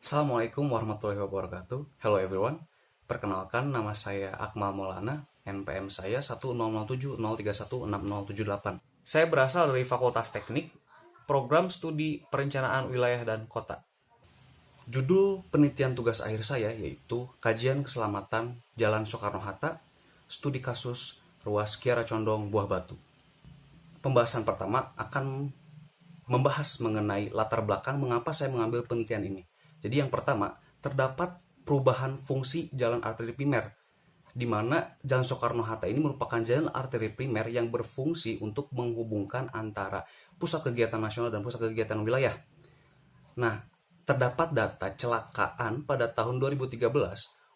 Assalamualaikum warahmatullahi wabarakatuh. Hello everyone. Perkenalkan, nama saya Akmal Maulana. NPM saya 10070316078. Saya berasal dari Fakultas Teknik, Program Studi Perencanaan Wilayah dan Kota. Judul penelitian tugas akhir saya yaitu Kajian Keselamatan Jalan Soekarno-Hatta, Studi Kasus Ruas Kiara Condong Buah Batu. Pembahasan pertama akan membahas mengenai latar belakang mengapa saya mengambil penelitian ini. Jadi yang pertama, terdapat perubahan fungsi jalan arteri primer, di mana Jalan Soekarno-Hatta ini merupakan jalan arteri primer yang berfungsi untuk menghubungkan antara pusat kegiatan nasional dan pusat kegiatan wilayah. Nah, terdapat data kecelakaan pada tahun 2013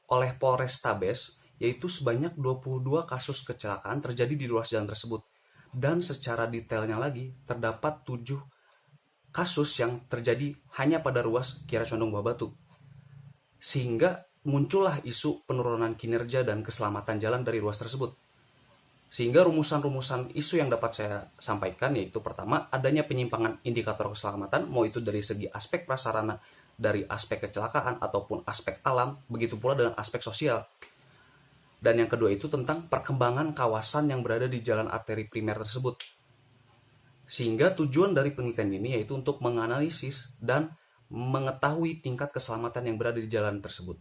oleh Polrestabes, yaitu sebanyak 22 kasus kecelakaan terjadi di ruas jalan tersebut. Dan secara detailnya lagi, terdapat 7 kasus yang terjadi hanya pada ruas Kiara Condong Buah Batu. Sehingga muncullah isu penurunan kinerja dan keselamatan jalan dari ruas tersebut. Sehingga rumusan-rumusan isu yang dapat saya sampaikan yaitu pertama, adanya penyimpangan indikator keselamatan, mau itu dari segi aspek prasarana, dari aspek kecelakaan ataupun aspek alam, begitu pula dengan aspek sosial. Dan yang kedua itu tentang perkembangan kawasan yang berada di jalan arteri primer tersebut. Sehingga tujuan dari penelitian ini yaitu untuk menganalisis dan mengetahui tingkat keselamatan yang berada di jalan tersebut.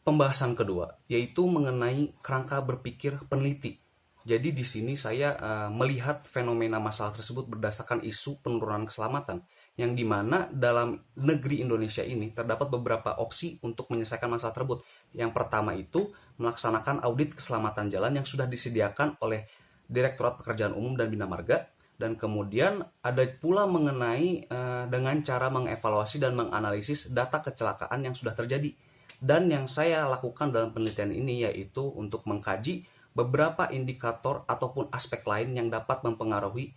Pembahasan kedua yaitu mengenai kerangka berpikir peneliti. Jadi di sini saya melihat fenomena masalah tersebut berdasarkan isu penurunan keselamatan, yang dimana dalam negeri Indonesia ini terdapat beberapa opsi untuk menyelesaikan masalah tersebut. Yang pertama itu melaksanakan audit keselamatan jalan yang sudah disediakan oleh Direktorat Pekerjaan Umum dan Bina Marga. Dan kemudian ada pula mengenai dengan cara mengevaluasi dan menganalisis data kecelakaan yang sudah terjadi. Dan yang saya lakukan dalam penelitian ini yaitu untuk mengkaji beberapa indikator ataupun aspek lain yang dapat mempengaruhi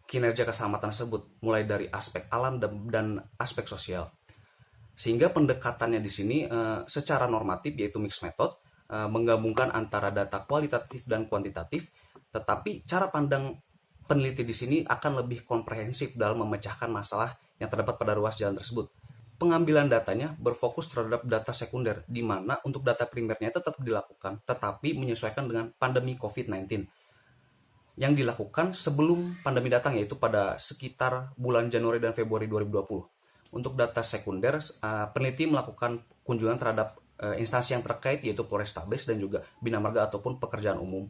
kinerja keselamatan tersebut, mulai dari aspek alam dan aspek sosial. Sehingga pendekatannya di sini secara normatif yaitu mixed method, menggabungkan antara data kualitatif dan kuantitatif, tetapi cara pandang peneliti di sini akan lebih komprehensif dalam memecahkan masalah yang terdapat pada ruas jalan tersebut. Pengambilan datanya berfokus terhadap data sekunder, di mana untuk data primernya tetap dilakukan, tetapi menyesuaikan dengan pandemi COVID-19 yang dilakukan sebelum pandemi datang, yaitu pada sekitar bulan Januari dan Februari 2020. Untuk data sekunder, peneliti melakukan kunjungan terhadap instansi yang terkait, yaitu Polrestabes dan juga Bina Marga ataupun pekerjaan umum.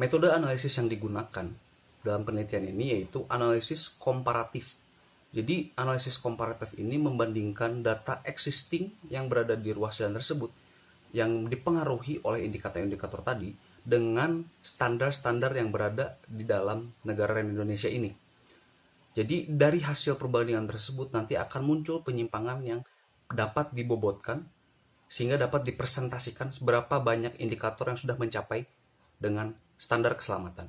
Metode analisis yang digunakan dalam penelitian ini yaitu analisis komparatif. Jadi analisis komparatif ini membandingkan data existing yang berada di ruas jalan tersebut yang dipengaruhi oleh indikator-indikator tadi dengan standar-standar yang berada di dalam negara Indonesia ini. Jadi dari hasil perbandingan tersebut nanti akan muncul penyimpangan yang dapat dibobotkan sehingga dapat dipresentasikan seberapa banyak indikator yang sudah mencapai dengan standar keselamatan.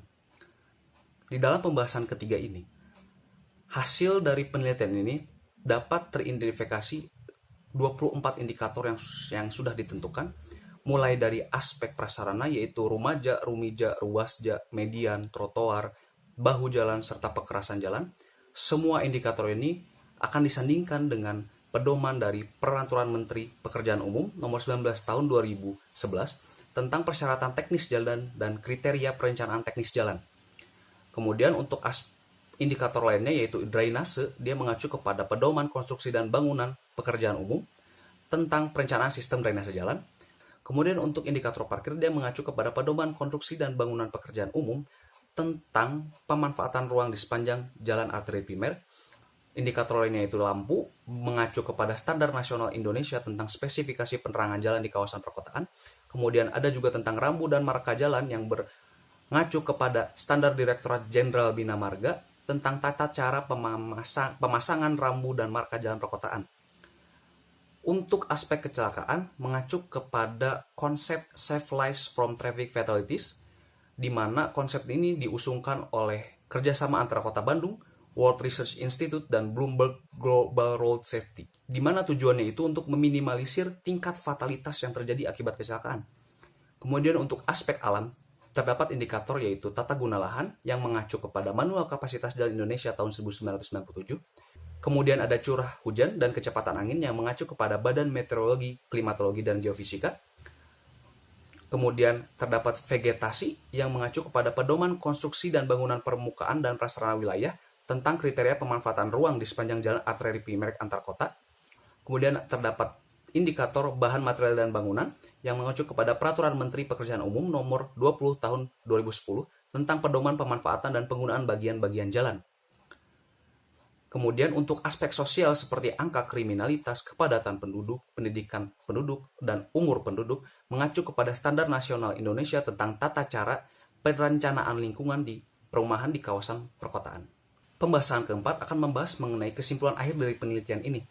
Di dalam pembahasan ketiga ini, hasil dari penelitian ini dapat teridentifikasi 24 indikator yang sudah ditentukan, mulai dari aspek prasarana yaitu rumaja, rumija, ruasja, median, trotoar, bahu jalan, serta pekerasan jalan. Semua indikator ini akan disandingkan dengan pedoman dari Peraturan Menteri Pekerjaan Umum Nomor 19 Tahun 2011 tentang persyaratan teknis jalan dan kriteria perencanaan teknis jalan. Kemudian untuk indikator lainnya yaitu drainase, dia mengacu kepada pedoman konstruksi dan bangunan pekerjaan umum tentang perencanaan sistem drainase jalan. Kemudian untuk indikator parkir, dia mengacu kepada pedoman konstruksi dan bangunan pekerjaan umum tentang pemanfaatan ruang di sepanjang jalan arteri primer. Indikator lainnya yaitu lampu, mengacu kepada standar nasional Indonesia tentang spesifikasi penerangan jalan di kawasan perkotaan. Kemudian ada juga tentang rambu dan marka jalan yang mengacu kepada standar Direktorat Jenderal Bina Marga tentang tata cara pemasangan rambu dan marka jalan perkotaan. Untuk aspek kecelakaan, mengacu kepada konsep Save Lives from Traffic Fatalities, di mana konsep ini diusungkan oleh kerjasama antara Kota Bandung, World Research Institute, dan Bloomberg Global Road Safety, di mana tujuannya itu untuk meminimalisir tingkat fatalitas yang terjadi akibat kecelakaan. Kemudian untuk aspek alam, terdapat indikator yaitu tata guna lahan yang mengacu kepada Manual Kapasitas Jalan Indonesia tahun 1997. Kemudian ada curah hujan dan kecepatan angin yang mengacu kepada Badan Meteorologi, Klimatologi, dan Geofisika. Kemudian terdapat vegetasi yang mengacu kepada pedoman konstruksi dan bangunan permukaan dan prasarana wilayah tentang kriteria pemanfaatan ruang di sepanjang jalan arteri primer antar kota. Kemudian terdapat indikator bahan material dan bangunan yang mengacu kepada Peraturan Menteri Pekerjaan Umum Nomor 20 Tahun 2010 tentang pedoman pemanfaatan dan penggunaan bagian-bagian jalan. Kemudian untuk aspek sosial seperti angka kriminalitas, kepadatan penduduk, pendidikan penduduk, dan umur penduduk mengacu kepada Standar Nasional Indonesia tentang tata cara perencanaan lingkungan di perumahan di kawasan perkotaan. Pembahasan keempat akan membahas mengenai kesimpulan akhir dari penelitian ini.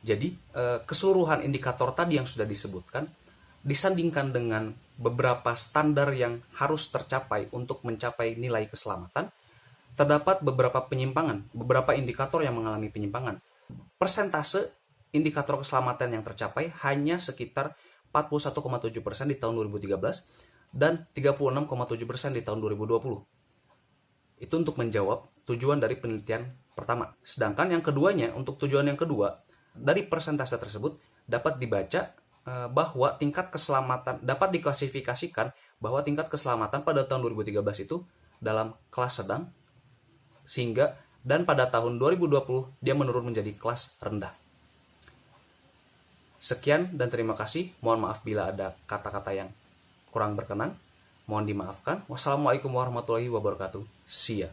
Jadi, keseluruhan indikator tadi yang sudah disebutkan disandingkan dengan beberapa standar yang harus tercapai untuk mencapai nilai keselamatan. Terdapat beberapa penyimpangan, beberapa indikator yang mengalami penyimpangan. Persentase indikator keselamatan yang tercapai hanya sekitar 41,7% di tahun 2013 dan 36,7% di tahun 2020. Itu untuk menjawab tujuan dari penelitian pertama. Sedangkan yang keduanya, untuk tujuan yang kedua, dari persentase tersebut dapat dibaca bahwa tingkat keselamatan dapat diklasifikasikan bahwa tingkat keselamatan pada tahun 2013 itu dalam kelas sedang, sehingga dan pada tahun 2020 dia menurun menjadi kelas rendah. Sekian dan terima kasih. Mohon maaf bila ada kata-kata yang kurang berkenan. Mohon dimaafkan. Wassalamualaikum warahmatullahi wabarakatuh. See ya.